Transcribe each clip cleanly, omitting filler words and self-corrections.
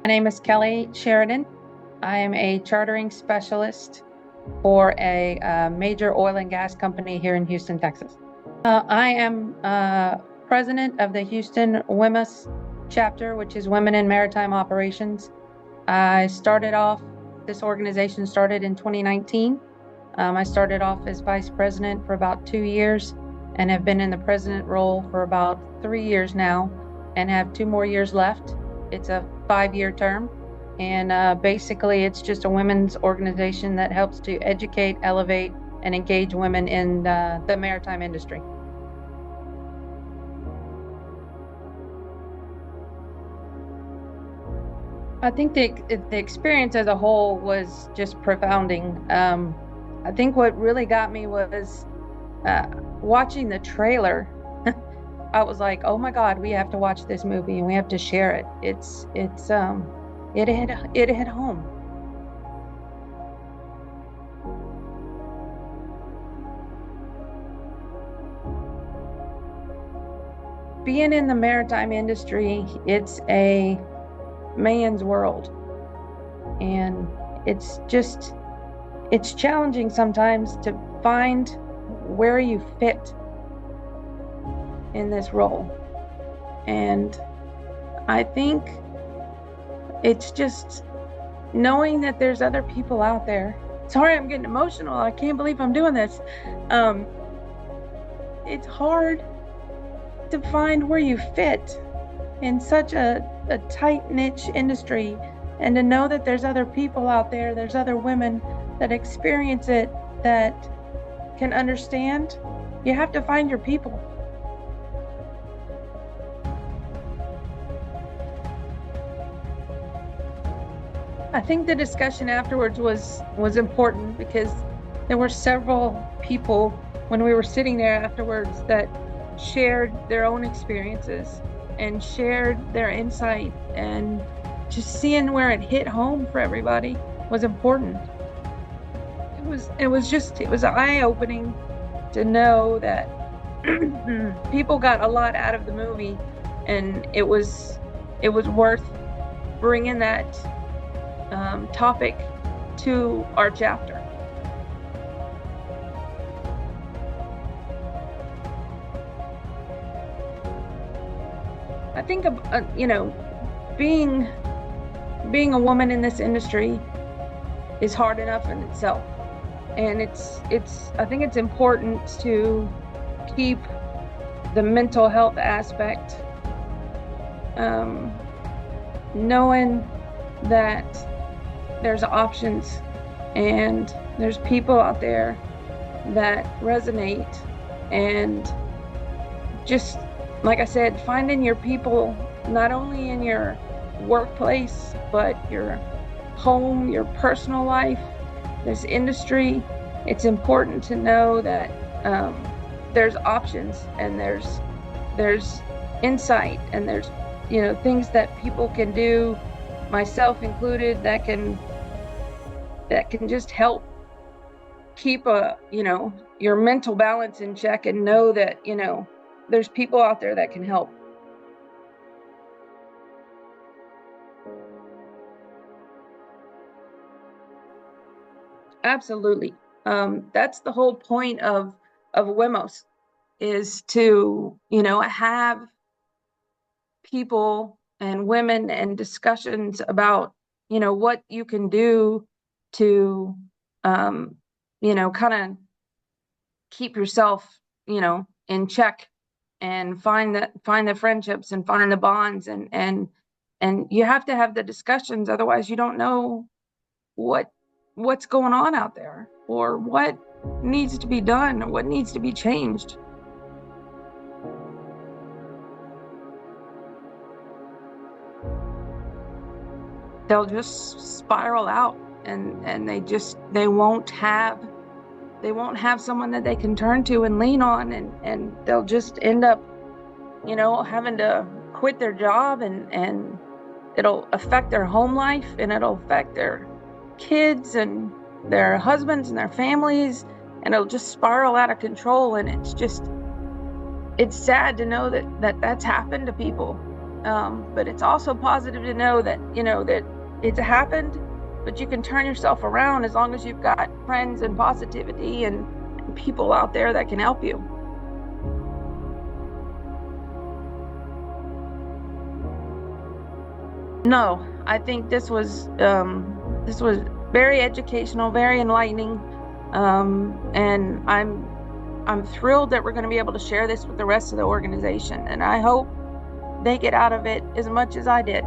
My name is Kelly Sheridan. I am a chartering specialist for a major oil and gas company here in Houston, Texas. I am president of the Houston WMAS chapter, which is Women in Maritime Operations. This organization started in 2019. I started off as vice president for about 2 years and have been in the president role for about 3 years now and have 2 more years left. It's a 5-year term, and basically it's just a women's organization that helps to educate, elevate, and engage women in the maritime industry. I think the experience as a whole was just profounding. I think what really got me was watching the trailer. I was like, oh my God, we have to watch this movie and we have to share it. It hit home. Being in the maritime industry, it's a man's world, and it's challenging sometimes to find where you fit in this role. And I think it's just knowing that there's other people out there. Sorry, I'm getting emotional. I can't believe I'm doing this. It's hard to find where you fit in such a tight niche industry, and to know that there's other people out there, there's other women that experience it, that can understand. You have to find your people. I think the discussion afterwards was important, because there were several people when we were sitting there afterwards that shared their own experiences and shared their insight, and just seeing where it hit home for everybody was important. It was eye-opening to know that people got a lot out of the movie, and it was worth bringing that topic to our chapter. I think being a woman in this industry is hard enough in itself, and I think it's important to keep the mental health aspect, knowing that there's options and there's people out there that resonate, and just like I said, finding your people, not only in your workplace, but your home, your personal life, this industry. It's important to know that there's options, and there's insight, and there's things that people can do, myself included, that can just help keep your mental balance in check, and know that there's people out there that can help. Absolutely. That's the whole point of WMOS, is to have people and women and discussions about what you can do to kind of keep yourself in check, and find the friendships and find the bonds, and you have to have the discussions, otherwise you don't know what's going on out there, or what needs to be done, or what needs to be changed. They'll just spiral out, and they won't have someone that they can turn to and lean on, and they'll just end up having to quit their job, and it'll affect their home life, and it'll affect their kids and their husbands and their families, and it'll just spiral out of control. And it's sad to know that that's happened to people. But it's also positive to know that, that it's happened, but you can turn yourself around as long as you've got friends and positivity and people out there that can help you. No, I think this was very educational, very enlightening, and I'm thrilled that we're going to be able to share this with the rest of the organization, and I hope they get out of it as much as I did.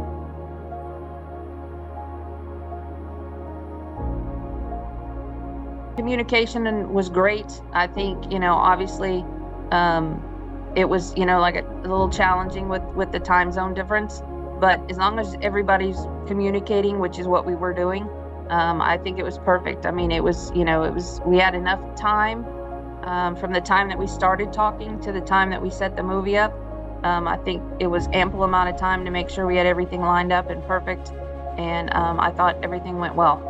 Communication was great. I think, obviously, it was, like a little challenging with the time zone difference, but as long as everybody's communicating, which is what we were doing, I think it was perfect. I mean, we had enough time, from the time that we started talking to the time that we set the movie up. I think it was ample amount of time to make sure we had everything lined up and perfect, and I thought everything went well.